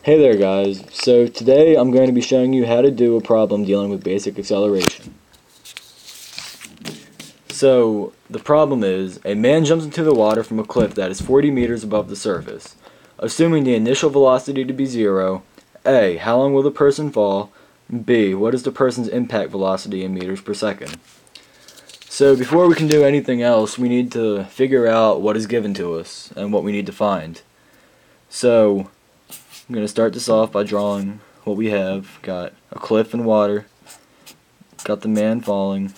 Hey there guys, so today I'm going to be showing you how to do a problem dealing with basic acceleration. So the problem is, a man jumps into the water from a cliff that is 40 meters above the surface. Assuming the initial velocity to be 0, A. How long will the person fall? B. What is the person's impact velocity in meters per second? So before we can do anything else, we need to figure out what is given to us and what we need to find. So I'm going to start this off by drawing what we have. Got a cliff and water, got the man falling,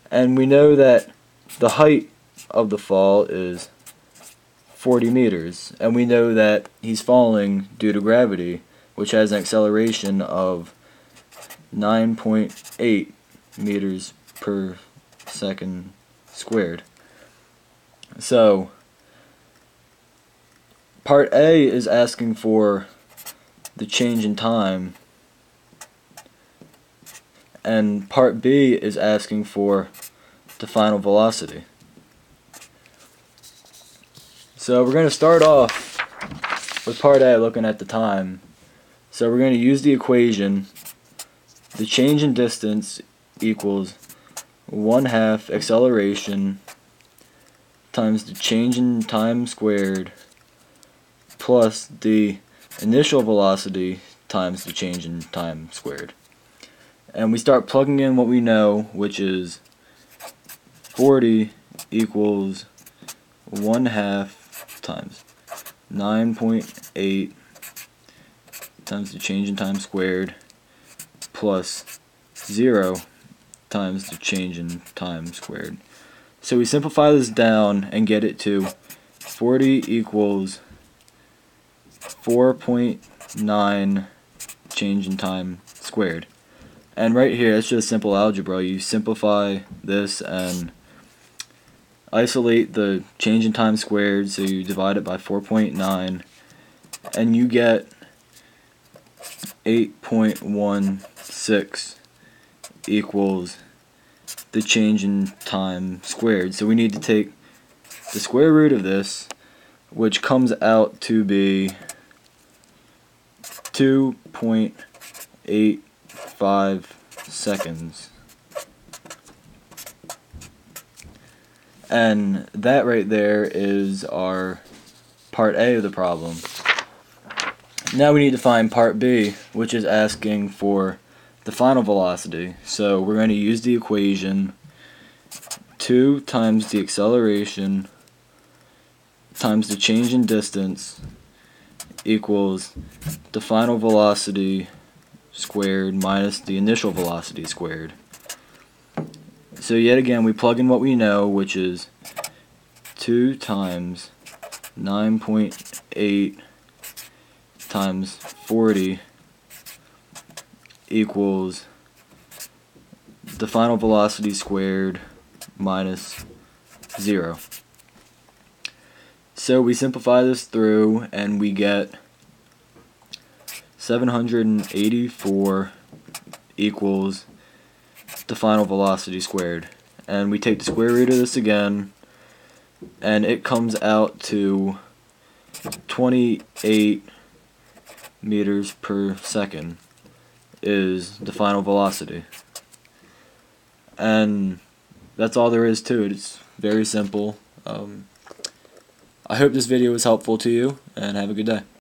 and we know that the height of the fall is 40 meters, and we know that he's falling due to gravity, which has an acceleration of 9.8 meters per second squared. So part A is asking for the change in time, and part B is asking for the final velocity. So we're going to start off with part A, looking at the time. So we're going to use the equation. The change in distance equals 1/2 acceleration times the change in time squared plus the initial velocity times the change in time squared. And we start plugging in what we know, which is 40 equals 1/2 times 9.8 times the change in time squared plus 0 times the change in time squared. So we simplify this down and get it to 40 equals 4.9 change in time squared. And right here, it's just simple algebra. You simplify this and isolate the change in time squared, so you divide it by 4.9, and you get 8.16 equals the change in time squared. So we need to take the square root of this, which comes out to be 2.85 seconds. And that right there is our part A of the problem. Now we need to find part B, which is asking for the final velocity. So we're going to use the equation 2 times the acceleration times the change in distance equals the final velocity squared minus the initial velocity squared. So yet again, we plug in what we know, which is 2 times 9.8 times 40 equals the final velocity squared minus 0. So we simplify this through and we get 784 equals the final velocity squared. And we take the square root of this again, and it comes out to 28 meters per second is the final velocity. And that's all there is to it. It's very simple. I hope this video was helpful to you, and have a good day.